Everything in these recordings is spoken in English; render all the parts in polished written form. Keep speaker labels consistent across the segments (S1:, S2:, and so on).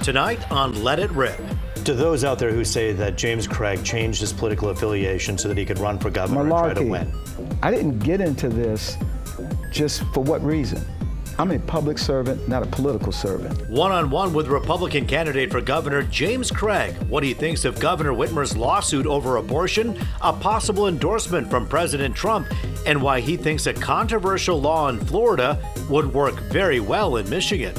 S1: Tonight on Let It Rip. To those out there who say that James Craig changed his political affiliation so that he could run for governor and try to win.
S2: I didn't get into this just for what reason. I'm a public servant, not a political servant.
S1: One-on-one with Republican candidate for governor James Craig. What he thinks of Governor Whitmer's lawsuit over abortion, a possible endorsement from President Trump, and why he thinks a controversial law in Florida would work very well in Michigan.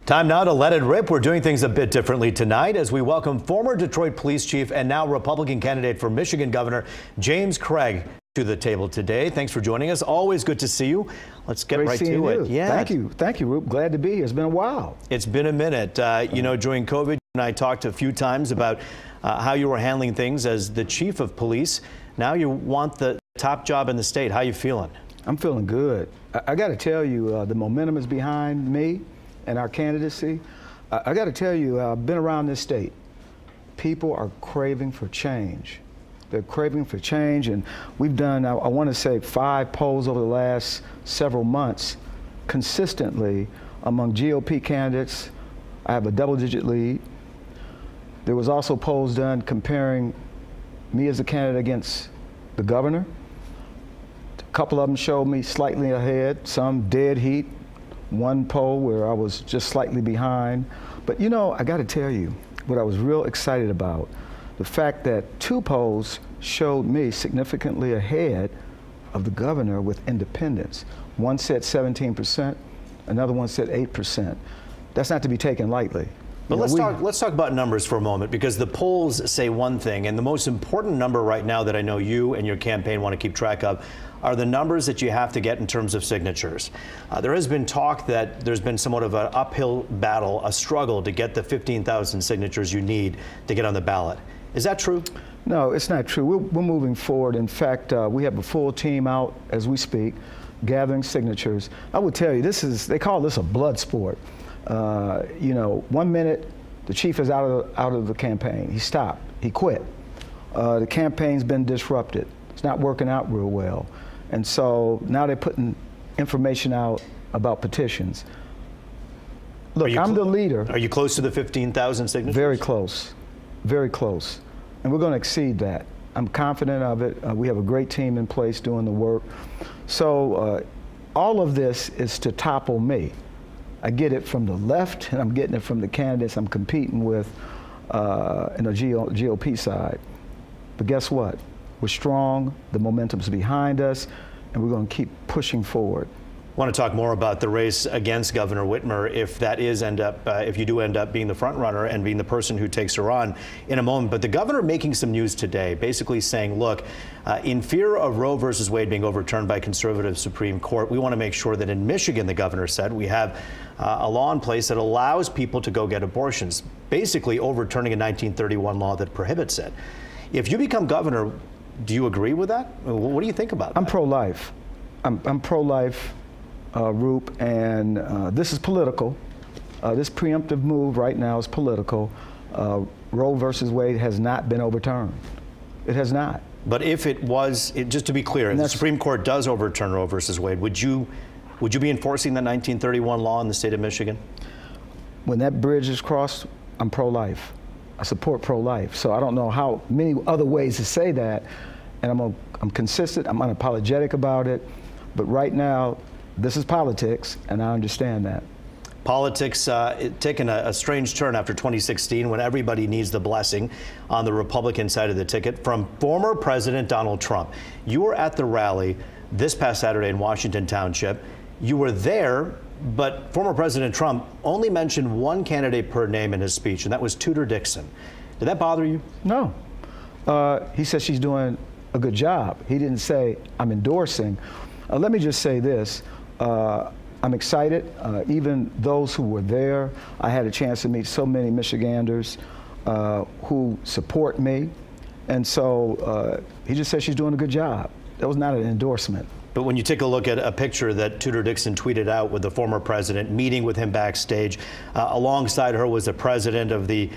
S1: Time now to Let It Rip. We're doing things a bit differently tonight as we welcome former Detroit police chief and now Republican candidate for Michigan Governor James Craig to the table today. Thanks for joining us. Always good to see you. Let's get right to it.
S2: Yeah. Thank you, Roop. Glad to be here. It's been a while.
S1: It's been a minute. You know, during COVID, you and I talked a few times about how you were handling things as the chief of police. Now you want the top job in the state. How you feeling?
S2: I'm feeling good. I got to tell you, the momentum is behind me and our candidacy. I got to tell you, I've been around this state. People are craving for change. They're craving for change, and we've done, I want to say, 5 polls over the last several months consistently among GOP candidates. I have a double-digit lead. There was also polls done comparing me as a candidate against the governor. A couple of them showed me slightly ahead, some dead heat. One poll where I was just slightly behind. But you know, I got to tell you what I was real excited about. The fact that 2 polls showed me significantly ahead of the governor with independents. One said 17%, another one said 8%. That's not to be taken lightly.
S1: But let's talk about numbers for a moment, because the polls say one thing, and the most important number right now that I know you and your campaign want to keep track of are the numbers that you have to get in terms of signatures. There has been talk that there's been somewhat of an uphill battle, a struggle to get the 15,000 signatures you need to get on the ballot. Is that true?
S2: No, it's not true. We're moving forward. In fact, we have a full team out as we speak, gathering signatures. I would tell you, they call this a blood sport. You know, 1 minute, the chief is out of the campaign. He stopped. He quit. The campaign's been disrupted. It's not working out real well. And so now they're putting information out about petitions. Look, I'm the leader.
S1: Are you close to the 15,000 signatures?
S2: Very close. Very close. And we're going to exceed that. I'm confident of it. We have a great team in place doing the work. So all of this is to topple me. I get it from the left, and I'm getting it from the candidates I'm competing with in the GOP side. But guess what? We're strong, the momentum's behind us, and we're going to keep pushing forward.
S1: I want to talk more about the race against Governor Whitmer if you do end up being the front runner and being the person who takes her on in a moment. But the governor making some news today, basically saying, look, in fear of Roe versus Wade being overturned by conservative Supreme Court, we want to make sure that in Michigan, the governor said, we have a law in place that allows people to go get abortions, basically overturning a 1931 law that prohibits it. If you become governor, do you agree with that? What do you think about that?
S2: I'm pro-life. I'm pro-life. Roop, and this is political. This preemptive move right now is political. Roe versus Wade has not been overturned. It has not.
S1: But if it was, just to be clear, if the Supreme Court does overturn Roe versus Wade, would you be enforcing the 1931 law in the state of Michigan?
S2: When that bridge is crossed, I'm pro-life. I support pro-life. So I don't know how many other ways to say that, and I'm consistent. I'm unapologetic about it. But right now, this is politics, and I understand that.
S1: Politics taking a strange turn after 2016 when everybody needs the blessing on the Republican side of the ticket from former President Donald Trump. You were at the rally this past Saturday in Washington Township. You were there, but former President Trump only mentioned one candidate per name in his speech, and that was Tudor Dixon. Did that bother you?
S2: No. He said she's doing a good job. He didn't say, I'm endorsing. Let me just say this. I'm excited. Even those who were there, I had a chance to meet so many Michiganders who support me. And so he just said she's doing a good job. That was not an endorsement.
S1: But when you take a look at a picture that Tudor Dixon tweeted out with the former president, meeting with him backstage, alongside her was the president of the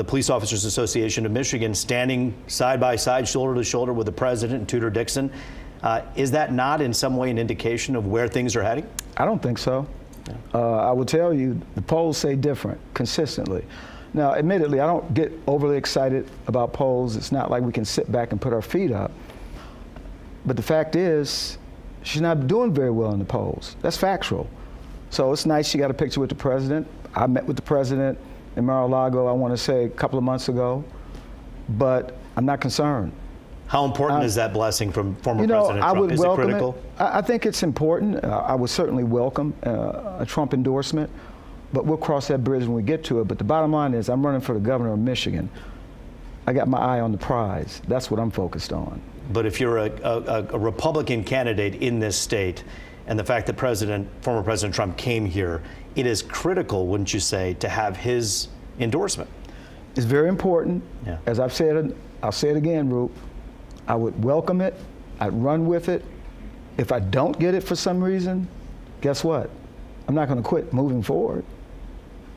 S1: Police Officers Association of Michigan, standing side by side, shoulder to shoulder with the president and Tudor Dixon. Is that not in some way an indication of where things are heading?
S2: I don't think so. I will tell you, the polls say different consistently. Now, admittedly, I don't get overly excited about polls. It's not like we can sit back and put our feet up. But the fact is, she's not doing very well in the polls. That's factual. So it's nice she got a picture with the president. I met with the president in Mar-a-Lago, I want to say, a couple of months ago. But I'm not concerned.
S1: How important is that blessing from former President Trump? Is it critical?
S2: I think it's important. I would certainly welcome a Trump endorsement, but we'll cross that bridge when we get to it. But the bottom line is I'm running for the governor of Michigan. I got my eye on the prize. That's what I'm focused on.
S1: But if you're a Republican candidate in this state, and the fact that former President Trump came here, it is critical, wouldn't you say, to have his endorsement?
S2: It's very important.
S1: Yeah.
S2: As I've said, I'll say it again, Roop. I would welcome it. I'd run with it. If I don't get it for some reason, guess what? I'm not going to quit moving forward.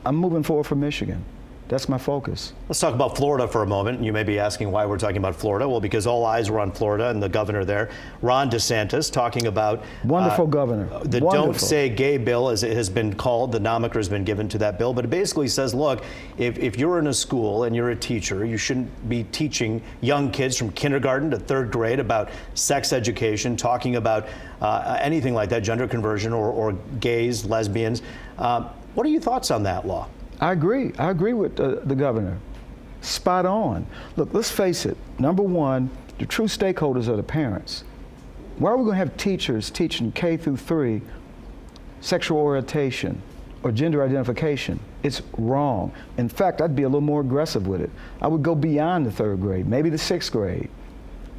S2: I'm moving forward for Michigan. That's my focus. Let's
S1: talk about Florida for a moment. You may be asking why we're talking about Florida. Well, because all eyes were on Florida and the governor there, Ron DeSantis, talking about
S2: wonderful governor.
S1: The Don't Say Gay bill, as it has been called, the moniker has been given to that bill. But it basically says, look, if you're in a school and you're a teacher, you shouldn't be teaching young kids from kindergarten to third grade about sex education, talking about anything like that, gender conversion or gays, lesbians. What are your thoughts on that law?
S2: I agree. I agree with the governor. Spot on. Look, let's face it. Number one, the true stakeholders are the parents. Why are we going to have teachers teaching K through 3 sexual orientation or gender identification? It's wrong. In fact, I'd be a little more aggressive with it. I would go beyond the 3rd grade, maybe the 6th grade.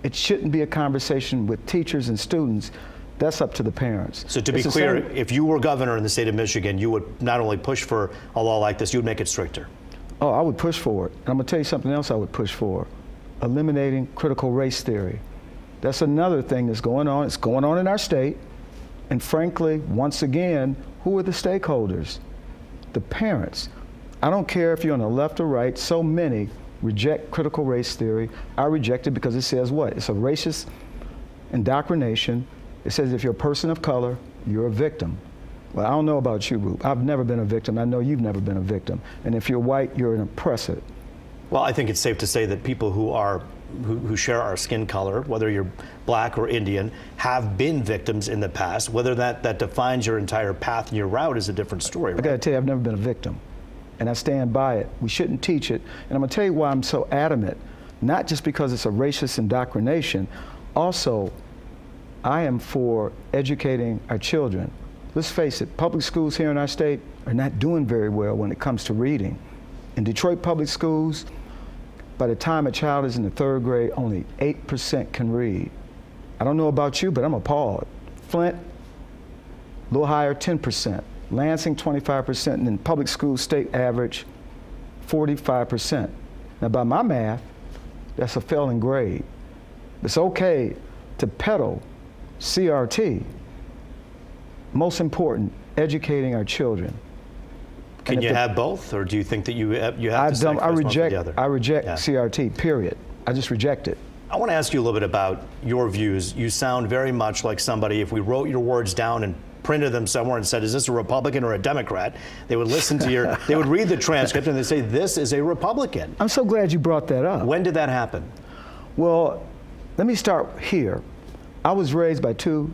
S2: It shouldn't be a conversation with teachers and students. That's up to the parents.
S1: So to be clear, if you were governor in the state of Michigan, you would not only push for a law like this, you would make it stricter.
S2: Oh, I would push for it. And I'm going to tell you something else I would push for. Eliminating critical race theory. That's another thing that's going on. It's going on in our state. And frankly, once again, who are the stakeholders? The parents. I don't care if you're on the left or right, so many reject critical race theory. I reject it because it says what? It's a racist indoctrination. It says if you're a person of color, you're a victim. Well, I don't know about you, Roop. I've never been a victim. I know you've never been a victim. And if you're white, you're an oppressor.
S1: Well, I think it's safe to say that people who share our skin color, whether you're black or Indian, have been victims in the past. Whether that defines your entire path and your route is a different story. Right?
S2: I got to tell you, I've never been a victim. And I stand by it. We shouldn't teach it. And I'm going to tell you why I'm so adamant. Not just because it's a racist indoctrination. Also, I am for educating our children. Let's face it, public schools here in our state are not doing very well when it comes to reading. In Detroit public schools, by the time a child is in the 3rd grade, only 8% can read. I don't know about you, but I'm appalled. Flint, a little higher, 10%. Lansing, 25%, and then public schools state average, 45%. Now by my math, that's a failing grade. It's okay to peddle CRT. Most important, educating our children.
S1: Can you have both, or do you think that you have to sacrifice one for the other?
S2: I reject CRT, period. I just reject it.
S1: I want to ask you a little bit about your views. You sound very much like somebody, if we wrote your words down and printed them somewhere and said, is this a Republican or a Democrat? They would listen to they would read the transcript and they'd say, this is a Republican.
S2: I'm so glad you brought that up.
S1: When did that happen?
S2: Well, let me start here. I was raised by 2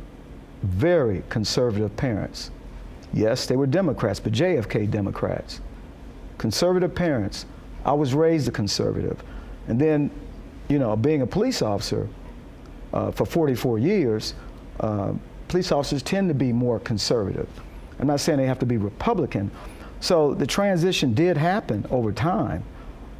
S2: very conservative parents. Yes, they were Democrats, but JFK Democrats. Conservative parents. I was raised a conservative. And then, you know, being a police officer for 44 years, police officers tend to be more conservative. I'm not saying they have to be Republican. So the transition did happen over time.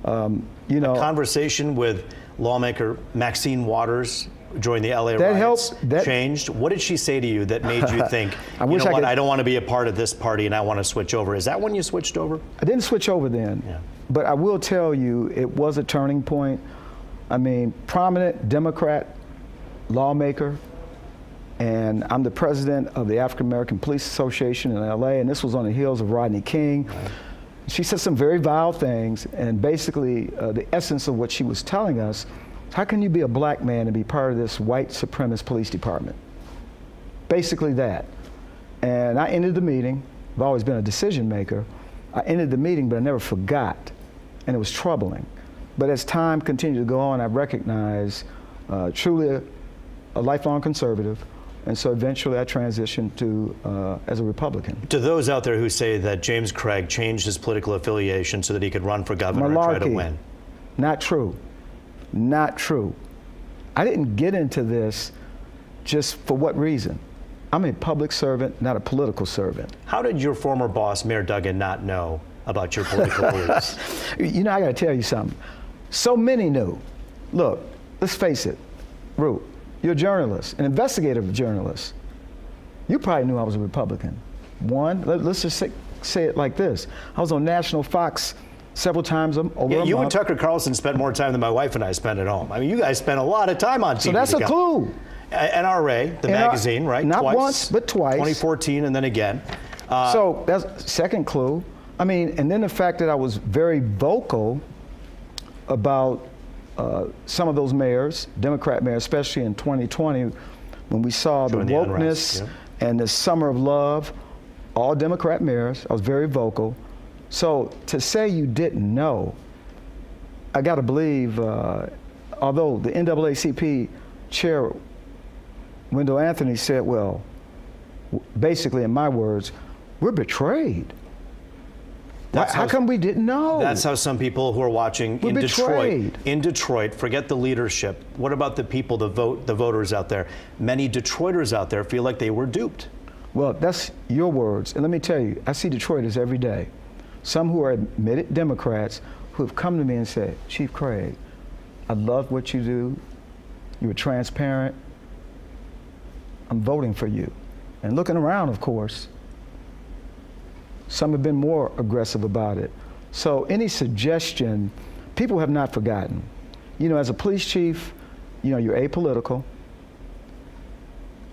S2: You know,
S1: a conversation with lawmaker Maxine Waters during the LA riots changed. What did she say to you that made you think, you know what, I don't want to be a part of this party and I want to switch over? Is that when you switched over?
S2: I didn't switch over then, but I will tell you it was a turning point. I mean, prominent Democrat lawmaker, and I'm the president of the African American Police Association in LA, and this was on the heels of Rodney King. She said some very vile things, and basically the essence of what she was telling us, how can you be a black man and be part of this white supremacist police department? Basically that. And I ended the meeting, I've always been a decision maker. I ended the meeting, but I never forgot, and it was troubling. But as time continued to go on, I recognized truly a lifelong conservative, and so eventually I transitioned to as a Republican.
S1: To those out there who say that James Craig changed his political affiliation so that he could run for governor and try to win.
S2: Not true. Not true. I didn't get into this just for what reason? I'm a public servant, not a political servant.
S1: How did your former boss, Mayor Duggan, not know about your political beliefs?
S2: You know, I got to tell you something. So many knew. Look, let's face it, Root, you're a journalist, an investigative journalist. You probably knew I was a Republican. One, let's just say it like this. I was on National Fox several times over a month.
S1: You and Tucker Carlson spent more time than my wife and I spent at home. I mean, you guys spent a lot of time on TV.
S2: So that's a clue.
S1: NRA, the magazine, right?
S2: Not
S1: twice,
S2: once, but twice.
S1: 2014 and then again.
S2: So that's second clue. I mean, and then the fact that I was very vocal about some of those mayors, Democrat mayors, especially in 2020, when we saw the wokeness and the summer of love, all Democrat mayors, I was very vocal. So to say you didn't know, I got to believe, although the NAACP chair, Wendell Anthony, said, well, basically in my words, we're betrayed. How come we didn't know?
S1: That's how some people who are watching in Detroit, forget the leadership. What about the people, the voters out there? Many Detroiters out there feel like they were duped.
S2: Well, that's your words. And let me tell you, I see Detroiters every day. Some who are admitted Democrats who have come to me and said, Chief Craig, I love what you do. You were transparent. I'm voting for you. And looking around, of course, some have been more aggressive about it. So any suggestion, people have not forgotten. You know, as a police chief, you know, you're apolitical.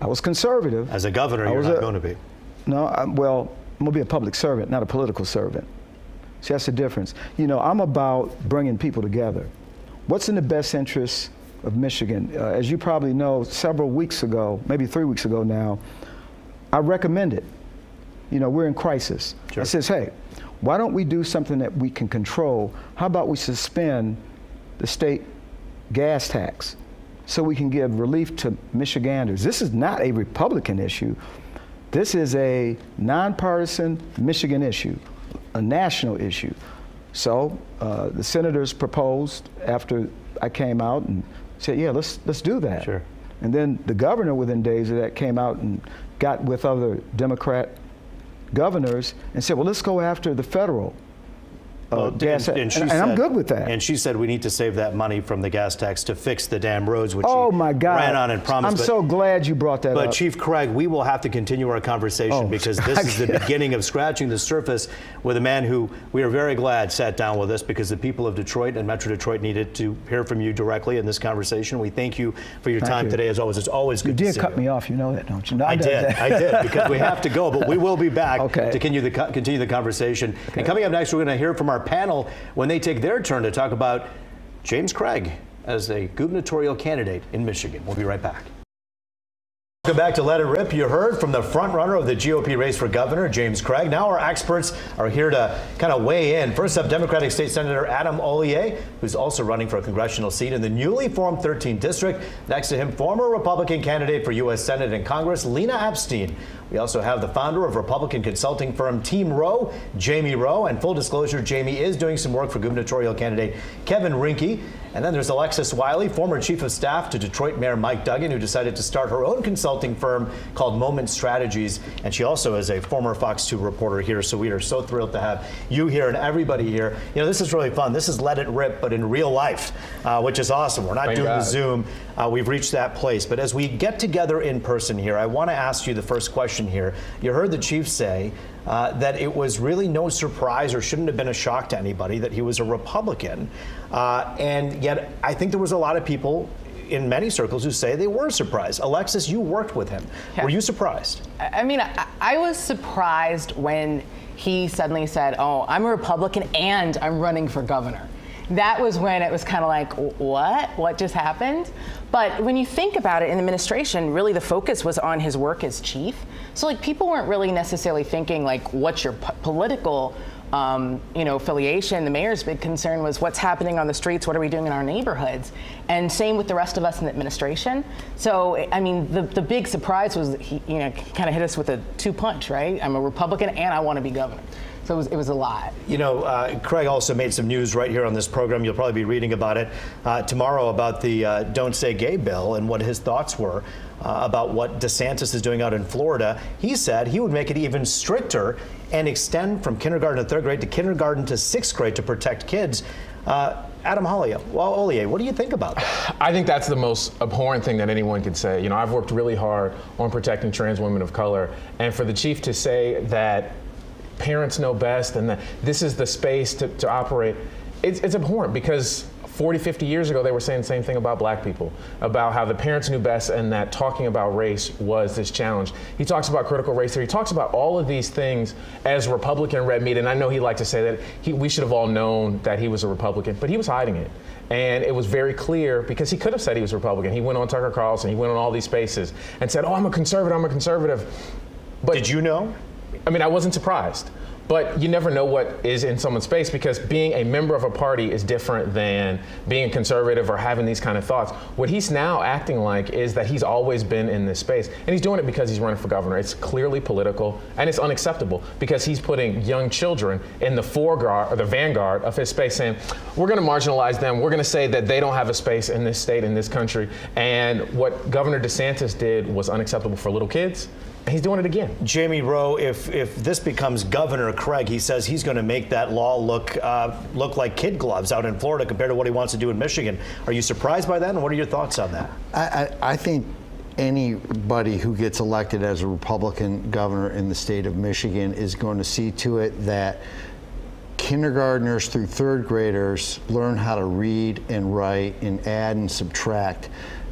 S2: I was conservative.
S1: As a governor, you're not going to be.
S2: No, well, I'm going to be a public servant, not a political servant. See, that's the difference. You know, I'm about bringing people together. What's in the best interest of Michigan? As you probably know, several weeks ago, maybe 3 weeks ago now, I recommended, you know, we're in crisis.
S1: Sure.
S2: I says, hey, why don't we do something that we can control? How about we suspend the state gas tax so we can give relief to Michiganders? This is not a Republican issue. This is a nonpartisan Michigan issue, a national issue. So the senators proposed after I came out and said, yeah, let's do that.
S1: Sure.
S2: And then the governor within days of that came out and got with other Democrat governors and said, well, let's go after the federal gas tax. And I'm good with that.
S1: And she said we need to save that money from the gas tax to fix the damn roads, which
S2: my God.
S1: ran on and promised.
S2: I'm so glad you brought that up.
S1: But Chief Craig, we will have to continue our conversation because this is the beginning of scratching the surface with a man who we are very glad sat down with us because the people of Detroit and Metro Detroit needed to hear from you directly in this conversation. We thank you for your time today, as always. It's always good to see you.
S2: You did cut me off, you know that, don't you? No,
S1: I did, because we have to go, but we will be back to continue the conversation. And coming up next, we're going to hear from our panel when they take their turn to talk about James Craig as a gubernatorial candidate in Michigan. We'll be right back. Welcome back to Let It Rip. You heard from the front runner of the GOP race for governor, James Craig. Now our experts are here to kind of weigh in. First up, Democratic State Senator Adam Ollier, who's also running for a congressional seat in the newly formed 13th district. Next to him, former Republican candidate for U.S. Senate and Congress, Lena Epstein. We also have the founder of Republican consulting firm Team Rowe, Jamie Rowe. And full disclosure, Jamie is doing some work for gubernatorial candidate Kevin Rinke. And then there's Alexis Wiley, former chief of staff to Detroit Mayor Mike Duggan, who decided to start her own consulting firm called Moment Strategies. And she also is a former Fox 2 reporter here. So we are so thrilled to have you here and everybody here. You know, this is really fun. This is Let It Rip, but in real life, which is awesome. We're not doing the Zoom. We've reached that place. But as we get together in person here, I want to ask you the first question here. You heard the chief say that it was really no surprise or shouldn't have been a shock to anybody that he was a Republican. And yet I think there was a lot of people in many circles who say they were surprised. Alexis, you worked with him. Yeah. Were you surprised?
S3: I mean, I was surprised when he suddenly said, oh, I'm a Republican and I'm running for governor. That was when it was kind of like, what just happened? But when you think about it, in the administration, really the focus was on his work as chief. So like people weren't really necessarily thinking like what's your political affiliation. The mayor's big concern was what's happening on the streets, what are we doing in our neighborhoods, and same with the rest of us in the administration. So I mean, the big surprise was he kind of hit us with a 2-punch, right? I'm a Republican and I want to be governor. So it was a lot.
S1: Craig also made some news right here on this program. You'll probably be reading about it tomorrow about the Don't Say Gay bill and what his thoughts were about what DeSantis is doing out in Florida. He said he would make it even stricter and extend from kindergarten to 3rd grade to kindergarten to 6th grade to protect kids. Adam Ollier, what do you think about that?
S4: I think that's the most abhorrent thing that anyone could say. I've worked really hard on protecting trans women of color, and for the chief to say that parents know best and that this is the space to operate, it's abhorrent, because 40, 50 years ago, they were saying the same thing about black people, about how the parents knew best and that talking about race was this challenge. He talks about critical race theory. He talks about all of these things as Republican red meat, and I know he liked to say that we should have all known that he was a Republican, but he was hiding it. And it was very clear, because he could have said he was a Republican. He went on Tucker Carlson, he went on all these spaces and said, oh, I'm a conservative. But
S1: did you know?
S4: I mean, I wasn't surprised. But you never know what is in someone's space, because being a member of a party is different than being a conservative or having these kind of thoughts. What he's now acting like is that he's always been in this space, and he's doing it because he's running for governor. It's clearly political, and it's unacceptable, because he's putting young children in the foreground or the vanguard of his space, saying, we're going to marginalize them. We're going to say that they don't have a space in this state, in this country. And what Governor DeSantis did was unacceptable for little kids. He's doing it again.
S1: Jamie Rowe, if this becomes Governor Craig, he says he's going to make that law look like kid gloves out in Florida compared to what he wants to do in Michigan. Are you surprised by that, and what are your thoughts on that?
S5: I think anybody who gets elected as a Republican governor in the state of Michigan is going to see to it that kindergartners through 3rd graders learn how to read and write and add and subtract,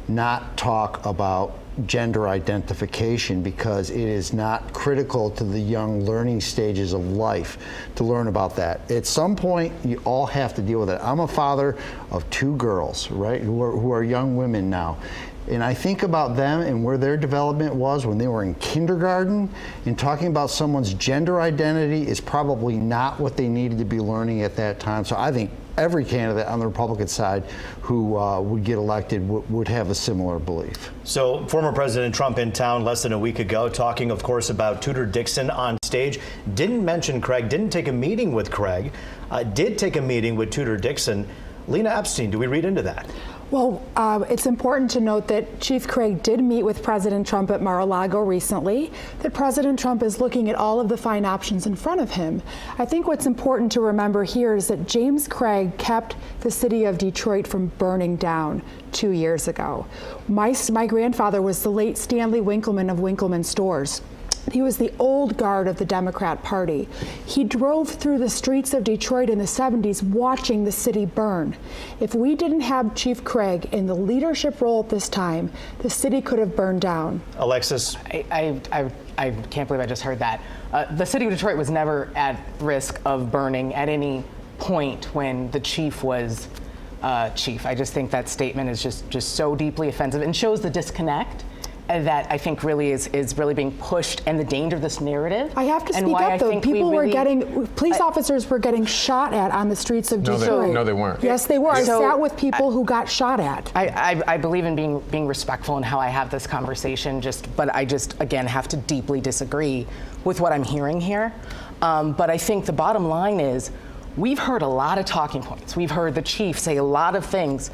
S5: not talk about gender identification, because it is not critical to the young learning stages of life to learn about that. At some point, you all have to deal with it. I'm a father of 2 girls, right, who are young women now. And I think about them and where their development was when they were in kindergarten, and talking about someone's gender identity is probably not what they needed to be learning at that time. So I think every candidate on the Republican side who would get elected would have a similar belief.
S1: So former President Trump in town less than a week ago, talking, of course, about Tudor Dixon on stage. Didn't mention Craig, didn't take a meeting with Craig, did take a meeting with Tudor Dixon. Lena Epstein, do we read into that?
S6: Well, it's important to note that Chief Craig did meet with President Trump at Mar-a-Lago recently, that President Trump is looking at all of the fine options in front of him. I think what's important to remember here is that James Craig kept the city of Detroit from burning down 2 years ago. My grandfather was the late Stanley Winkleman of Winkleman Stores. He was the old guard of the Democrat Party. He drove through the streets of Detroit in the 70s watching the city burn. If we didn't have Chief Craig in the leadership role at this time, the city could have burned down.
S1: Alexis?
S3: I can't believe I just heard that. The city of Detroit was never at risk of burning at any point when the chief was chief. I just think that statement is just so deeply offensive and shows the disconnect that I think really is really being pushed, and the danger of this narrative.
S6: I have to speak up though. Police officers were getting shot at on the streets of Detroit.
S4: No, they weren't.
S6: Yes, they were. I sat with people who got shot at.
S3: I believe in being respectful in how I have this conversation, but I just, again, have to deeply disagree with what I'm hearing here. But I think the bottom line is, we've heard a lot of talking points. We've heard the chief say a lot of things,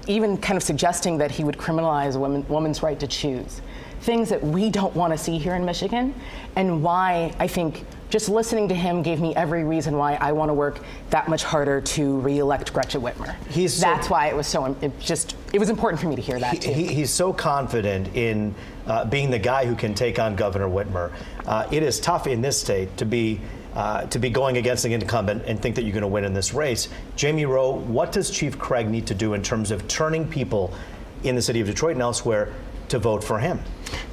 S3: even kind of suggesting that he would criminalize a woman's right to choose. Things that we don't want to see here in Michigan, and why I think just listening to him gave me every reason why I want to work that much harder to re-elect Gretchen Whitmer. That's why it was it was important for me to hear that too.
S1: He's so confident in being the guy who can take on Governor Whitmer. It is tough in this state to be going against an incumbent and think that you're going to win in this race. Jamie Rowe, what does Chief Craig need to do in terms of turning people in the city of Detroit and elsewhere to vote for him?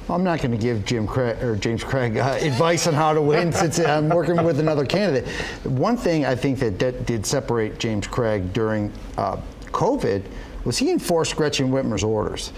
S5: I'm not going to give James Craig advice on how to win, since I'm working with another candidate. One thing I think that did separate James Craig during COVID was he enforced Gretchen Whitmer's orders.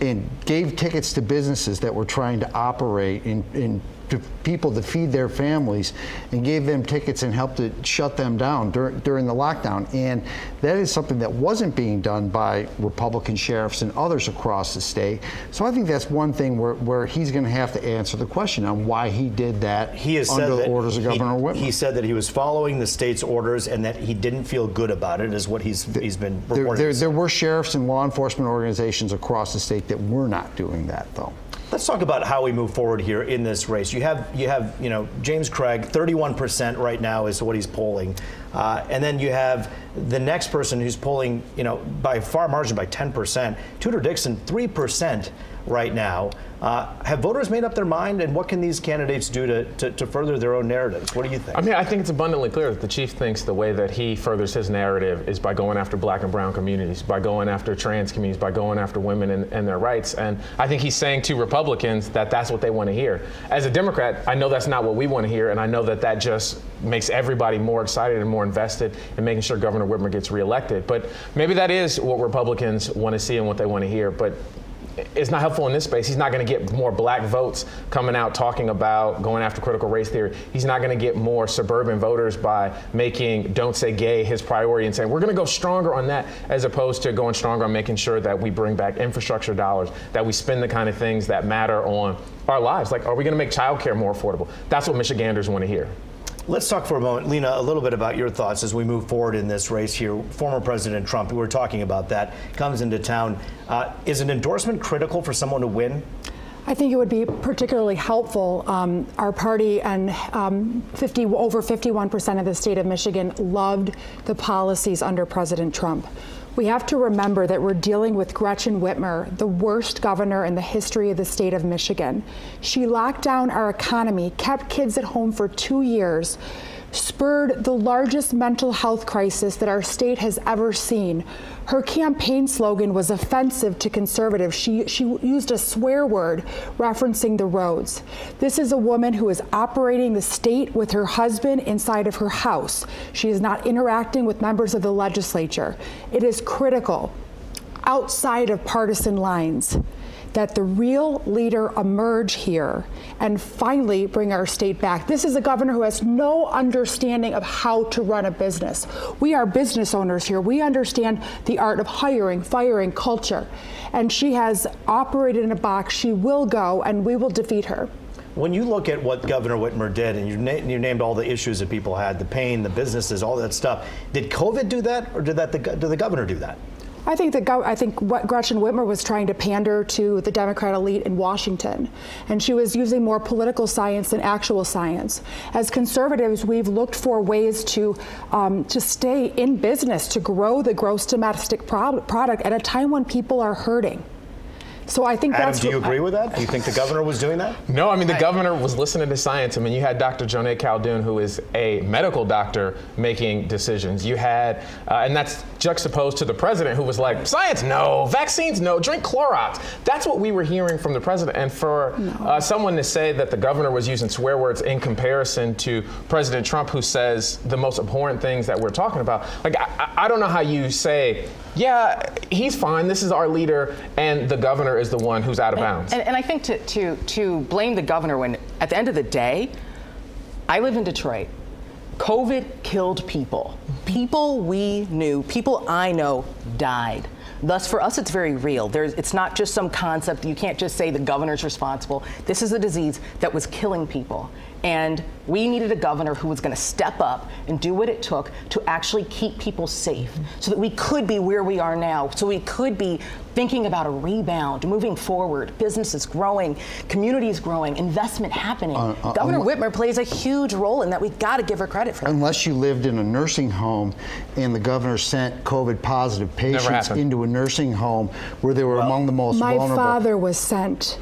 S5: and gave tickets to businesses that were trying to operate in to people to feed their families, and gave them tickets and helped to shut them down during the lockdown. And that is something that wasn't being done by Republican sheriffs and others across the state. So I think that's one thing where he's going to have to answer the question on why he did that under the orders of Governor Whitmer.
S1: He said that he was following the state's orders and that he didn't feel good about it, is what he's been reporting.
S5: There were sheriffs and law enforcement organizations across the state that were not doing that, though.
S1: Let's talk about how we move forward here in this race. You have James Craig, 31% right now is what he's polling, and then you have the next person who's polling, by a far margin, by 10%. Tudor Dixon, 3% right now. Have voters made up their mind, and what can these candidates do to further their own narratives? What do you think?
S4: I mean, I think it's abundantly clear that the chief thinks the way that he furthers his narrative is by going after black and brown communities, by going after trans communities, by going after women and their rights. And I think he's saying to Republicans that that's what they want to hear. As a Democrat, I know that's not what we want to hear, and I know that just makes everybody more excited and more invested in making sure Governor Whitmer gets reelected. But maybe that is what Republicans want to see and what they want to hear. But it's not helpful in this space. He's not going to get more black votes coming out talking about going after critical race theory. He's not going to get more suburban voters by making "Don't Say Gay" his priority and saying we're going to go stronger on that, as opposed to going stronger on making sure that we bring back infrastructure dollars, that we spend the kind of things that matter on our lives. Like, are we going to make childcare more affordable? That's what Michiganders want to hear.
S1: Let's talk for a moment, Lena, a little bit about your thoughts as we move forward in this race here. Former President Trump, we were talking about that, comes into town. Is an endorsement critical for someone to win?
S6: I think it would be particularly helpful. Our party and over 51% of the state of Michigan loved the policies under President Trump. We have to remember that we're dealing with Gretchen Whitmer, the worst governor in the history of the state of Michigan. She locked down our economy, kept kids at home for 2 years, spurred the largest mental health crisis that our state has ever seen. Her campaign slogan was offensive to conservatives. She used a swear word referencing the roads. This is a woman who is operating the state with her husband inside of her house. She is not interacting with members of the legislature. It is critical, outside of partisan lines, that the real leader emerge here and finally bring our state back. This is a governor who has no understanding of how to run a business. We are business owners here. We understand the art of hiring, firing, culture. And she has operated in a box. She will go, and we will defeat her.
S1: When you look at what Governor Whitmer did, and you named all the issues that people had, the pain, the businesses, all that stuff, did COVID do that, or did the governor do that?
S6: I think what Gretchen Whitmer was trying to pander to the Democrat elite in Washington, and she was using more political science than actual science. As conservatives, we've looked for ways to stay in business, to grow the gross domestic product at a time when people are hurting. So I think
S1: Adam, do you agree with that? Do you think the governor was doing that?
S4: No, I mean, the governor was listening to science. I mean, you had Dr. Joneigh Calhoun, who is a medical doctor, making decisions. You had, and that's juxtaposed to the president, who was like, science, no, vaccines, no, drink Clorox. That's what we were hearing from the president. And for someone to say that the governor was using swear words in comparison to President Trump, who says the most abhorrent things that we're talking about, like, I don't know how you say, yeah, he's fine, this is our leader, and the governor is the one who's out of bounds.
S3: And I think to blame the governor when, at the end of the day, I live in Detroit. COVID killed people. People we knew, people I know died. Thus, for us, it's very real. It's not just some concept. You can't just say the governor's responsible. This is a disease that was killing people. And we needed a governor who was going to step up and do what it took to actually keep people safe so that we could be where we are now, so we could be thinking about a rebound, moving forward, businesses growing, communities growing, investment happening. Governor Whitmer plays a huge role in that. We've got to give her credit for that.
S5: Unless you lived in a nursing home and the governor sent COVID positive patients into a nursing home where they were among the most vulnerable.
S6: My father was sent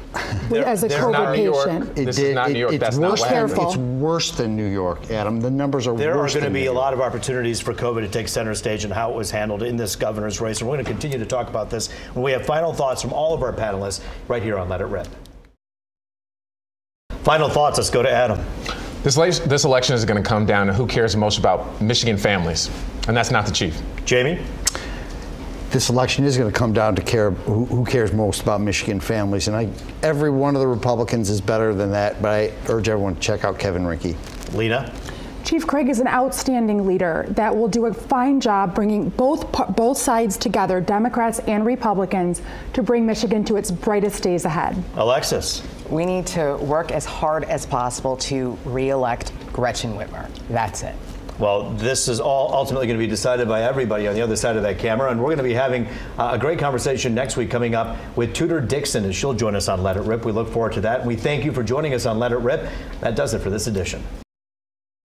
S6: as a COVID patient.
S4: This is not New York. That's not what happened.
S5: It's worse than New York, Adam. The numbers are worse.
S1: There are going to be a lot of opportunities for COVID to take center stage and how it was handled in this governor's race. And we're going to continue to talk about this when we have final thoughts from all of our panelists right here on Let It Rip. Final thoughts. Let's go to Adam.
S4: This election is going to come down to who cares most about Michigan families, and that's not the chief.
S1: Jamie?
S5: this election is going to come down to who cares most about Michigan families. And every one of the Republicans is better than that, but I urge everyone to check out Kevin Rinke.
S1: Lena?
S6: Chief Craig is an outstanding leader that will do a fine job bringing both sides together, Democrats and Republicans, to bring Michigan to its brightest days ahead.
S1: Alexis?
S3: We need to work as hard as possible to re-elect Gretchen Whitmer. That's it.
S1: Well, this is all ultimately going to be decided by everybody on the other side of that camera, and we're going to be having a great conversation next week coming up with Tudor Dixon, as she'll join us on Let It Rip. We look forward to that, and we thank you for joining us on Let It Rip. That does it for this edition.